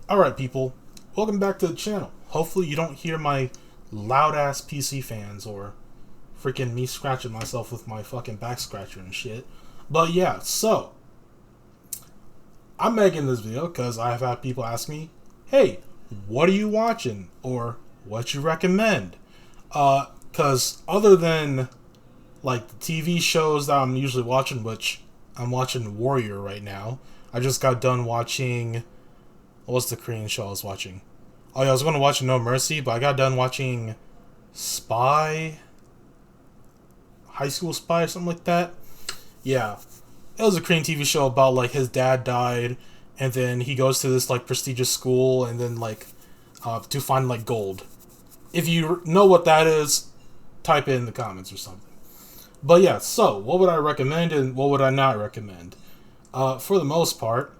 Alright, people, welcome back to the channel. Hopefully, you don't hear my loud ass PC fans or freaking me scratching myself with my fucking back scratcher and shit. But yeah, so I'm making this video because I've had people ask me, hey, what are you watching? Or what you recommend? Because other than like the TV shows that I'm usually watching, which I'm watching Warrior right now. I just got done watching. What's the Korean show I was watching? Oh yeah, I was going to watch No Mercy, but I got done watching Spy, High School Spy or something like that. Yeah, it was a Korean TV show about like his dad died, and then he goes to this like prestigious school, and then like to find like gold. If you know what that is, type it in the comments or something. But yeah, so what would I recommend and what would I not recommend? For the most part,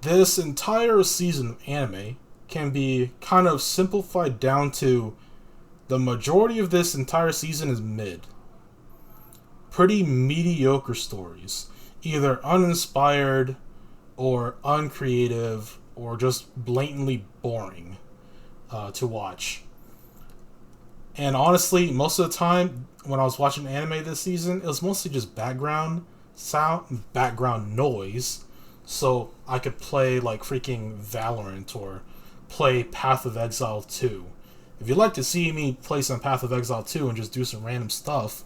this entire season of anime can be kind of simplified down to the majority of this entire season is mid. Pretty mediocre stories. Either uninspired or uncreative or just blatantly boring to watch. And honestly, most of the time when I was watching anime this season, it was mostly just background sound, background noise, so I could play like freaking Valorant or play Path of Exile 2. If you'd like to see me play some Path of Exile 2 and just do some random stuff,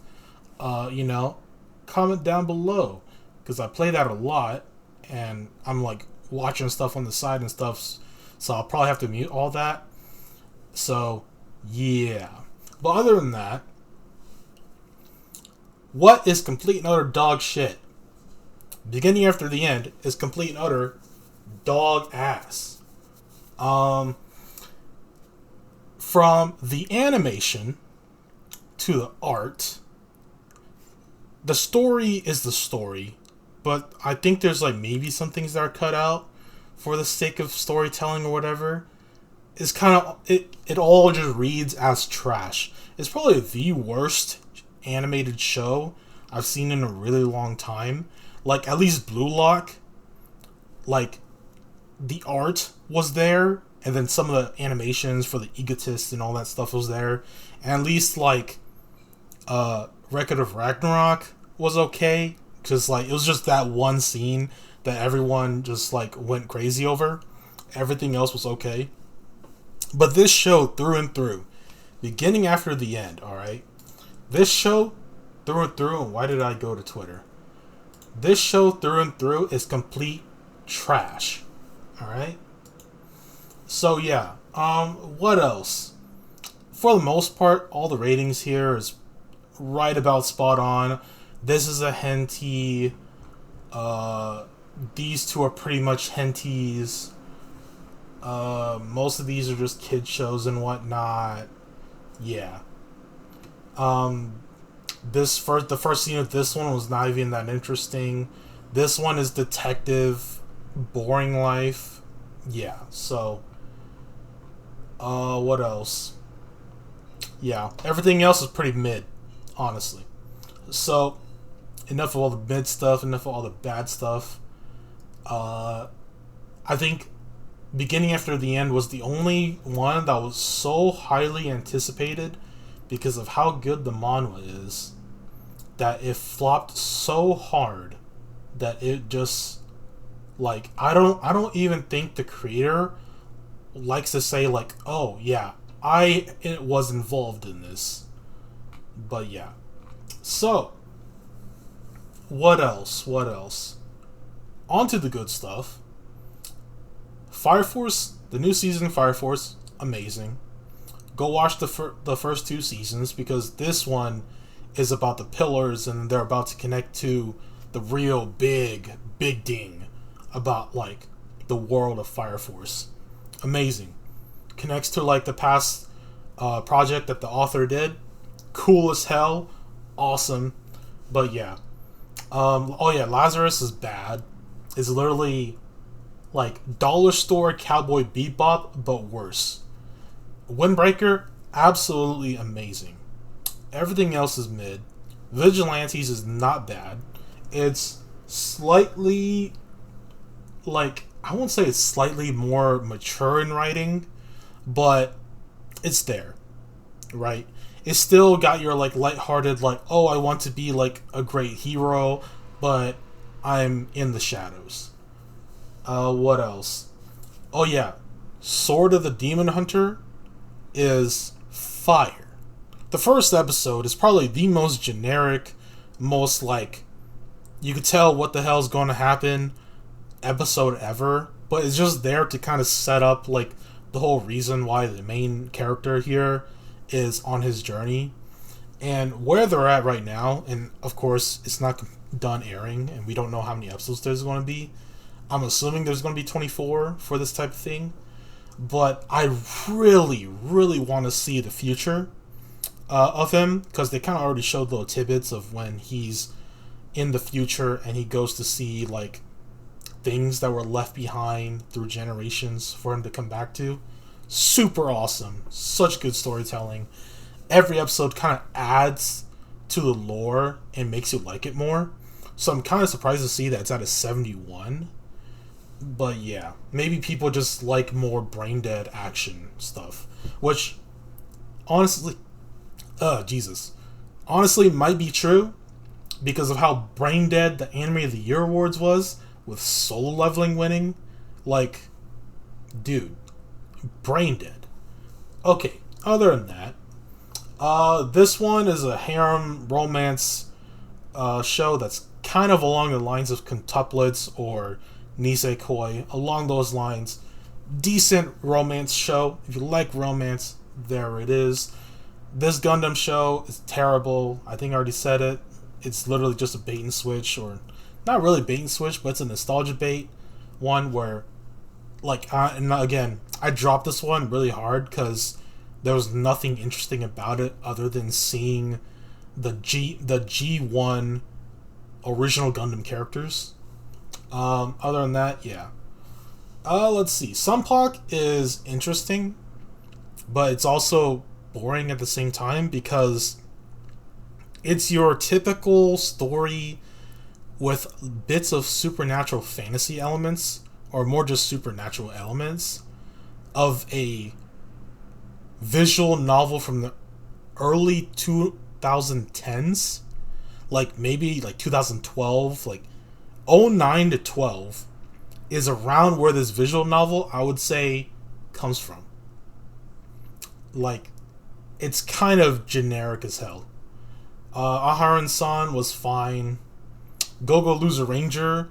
comment down below, because I play that a lot, and I'm like watching stuff on the side and stuff, so I'll probably have to mute all that. So, yeah. But other than that, what is complete and utter dog shit? Beginning after the end is complete and utter dog ass. From the animation to the art, the story is the story, but I think there's like maybe some things that are cut out for the sake of storytelling or whatever. It's kind of it all just reads as trash. It's probably the worst animated show I've seen in a really long time. Like, at least Blue Lock, like, the art was there, and then some of the animations for the egotists and all that stuff was there. And at least, like, Record of Ragnarok was okay, because, like, it was just that one scene that everyone just, like, went crazy over. Everything else was okay. But this show, through and through, beginning after the end, alright? This show, through and through, and why did I go to Twitter? This show, through and through, is complete trash. Alright? So, yeah. What else? For the most part, all the ratings here is right about spot on. This is a henty. These two are pretty much henties. Most of these are just kid shows and whatnot. Yeah. The first scene of this one was not even that interesting. This one is detective, boring life. Yeah, so what else? Yeah, everything else is pretty mid, honestly. So, enough of all the mid stuff, enough of all the bad stuff. I think beginning after the end was the only one that was so highly anticipated because of how good the manhwa is, that it flopped so hard that it just, like, I don't even think the creator likes to say, like, oh yeah, it was involved in this. But yeah. So, what else? On to the good stuff. Fire Force, the new season of Fire Force, amazing. Go watch the first two seasons, because this one is about the pillars and they're about to connect to the real big ding about like the world of Fire Force. Amazing. Connects to like the past project that the author did. Cool as hell. Awesome. But yeah. Oh yeah, Lazarus is bad. It's literally like dollar store Cowboy Bebop, but worse. Windbreaker, absolutely amazing. Everything else is mid. Vigilantes is not bad. It's slightly like I won't say it's slightly more mature in writing, but it's there, right? It's still got your like lighthearted, like, oh, I want to be like a great hero, but I'm in the shadows. What else? Oh yeah, Sword of the Demon Hunter is fire. The first episode is probably the most generic, most like you could tell what the hell's going to happen episode ever, but it's just there to kind of set up like the whole reason why the main character here is on his journey and where they're at right now. And of course, it's not done airing, and we don't know how many episodes there's going to be. I'm assuming there's going to be 24 for this type of thing, but I really, really want to see the future of him, because they kind of already showed little tidbits of when he's in the future and he goes to see like things that were left behind through generations for him to come back to. Super awesome. Such good storytelling. Every episode kind of adds to the lore and makes you like it more. So I'm kind of surprised to see that it's at a 71. But yeah, maybe people just like more brain dead action stuff. Which, honestly, honestly might be true because of how brain dead the Anime of the Year Awards was, with Solo Leveling winning. Like, dude, brain dead. Okay, other than that, this one is a harem romance show that's kind of along the lines of Quintuplets or Nisekoi, along those lines. Decent romance show. If you like romance, there it is. This Gundam show is terrible. I think I already said it. It's literally just a bait and switch, or not really bait and switch, but it's a nostalgia bait one where, like, and again, I dropped this one really hard because there was nothing interesting about it other than seeing the G1 original Gundam characters. Other than that, yeah. Let's see. Sunblock is interesting, but it's also boring at the same time because it's your typical story with bits of supernatural fantasy elements, or more just supernatural elements, of a visual novel from the early 2010s, like maybe like 2012, like 09 to 12 is around where this visual novel, I would say, comes from. Like, it's kind of generic as hell. Aharon-san was fine. Go-Go Loser Ranger,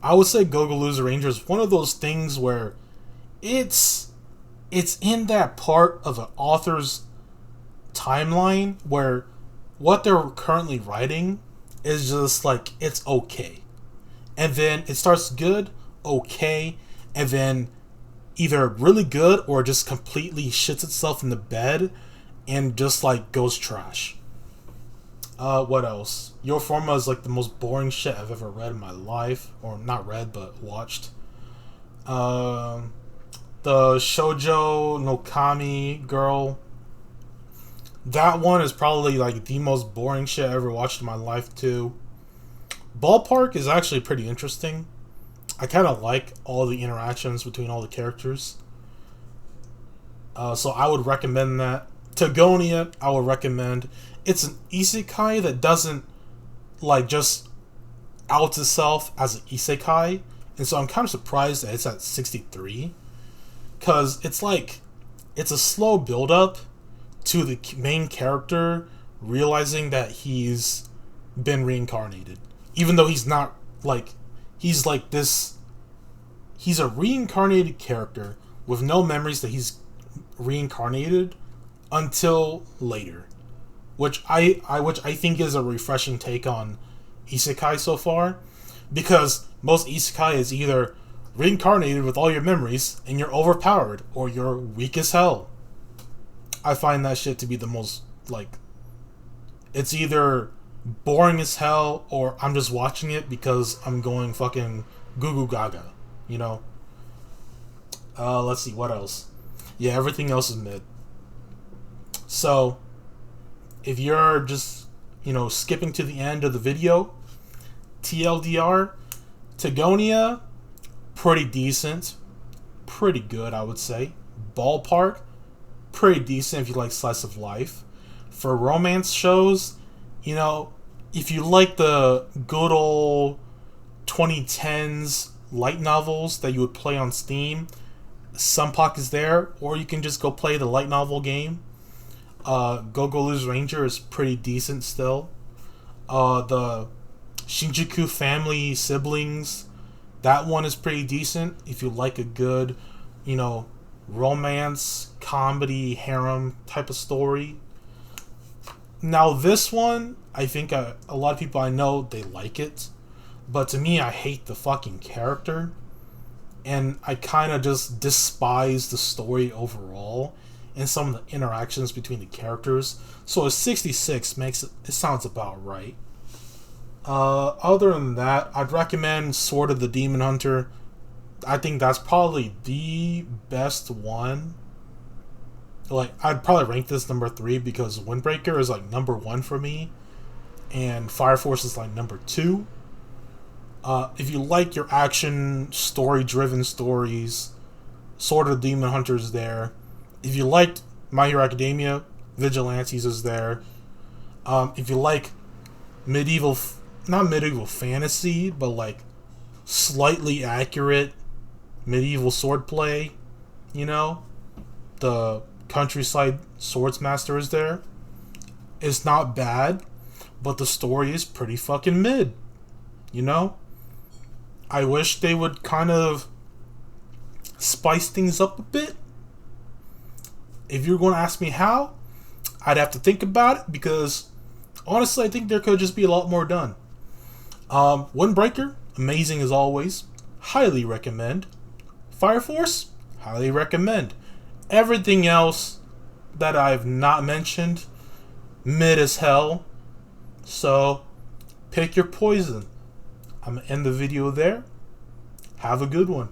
I would say Go-Go Loser Ranger is one of those things where it's in that part of an author's timeline where what they're currently writing is just like, it's okay. And then it starts good, okay, and then either really good or just completely shits itself in the bed and just like goes trash. What else? Your Forma is like the most boring shit I've ever read in my life. Or not read, but watched. The Shoujo no Kami girl. That one is probably like the most boring shit I ever watched in my life too. Ballpark is actually pretty interesting. I kind of like all the interactions between all the characters. So I would recommend that. Tagonia, I would recommend. It's an isekai that doesn't like just out itself as an isekai, and so I'm kind of surprised that it's at 63, because it's like it's a slow build up to the main character realizing that he's been reincarnated, even though he's not like he's like this. He's a reincarnated character with no memories that he's reincarnated until later. Which I think is a refreshing take on isekai so far, because most isekai is either reincarnated with all your memories and you're overpowered, or you're weak as hell. I find that shit to be the most, like, it's either boring as hell or I'm just watching it because I'm going fucking goo goo gaga, you know? Let's see, what else? Yeah, everything else is mid. So, if you're just, skipping to the end of the video, TLDR, Tagonia, pretty decent. Pretty good, I would say. Ballpark, pretty decent if you like slice of life. For romance shows, you know, if you like the good old 2010s light novels that you would play on Steam, Sunpock is there, or you can just go play the light novel game. Go Go Lose Ranger is pretty decent still. The Shinjuku Family Siblings, that one is pretty decent if you like a good, you know, romance, comedy, harem type of story. Now this one, I think a lot of people I know, they like it. But to me, I hate the fucking character. And I kind of just despise the story overall and some of the interactions between the characters. So a 66 makes it sounds about right. Other than that, I'd recommend Sword of the Demon Hunter. I think that's probably the best one. Like, I'd probably rank this number 3 because Windbreaker is like number 1 for me, and Fire Force is like number 2. If you like your action, story-driven stories, Sword of the Demon Hunter is there. If you liked My Hero Academia, Vigilantes is there. If you like not medieval fantasy, but like slightly accurate medieval swordplay, you know, the Countryside Swordsmaster is there. It's not bad, but the story is pretty fucking mid, you know? I wish they would kind of spice things up a bit. If you're going to ask me how, I'd have to think about it because honestly, I think there could just be a lot more done. Windbreaker, amazing as always. Highly recommend. Fire Force, highly recommend. Everything else that I've not mentioned, mid as hell. So, pick your poison. I'm going to end the video there. Have a good one.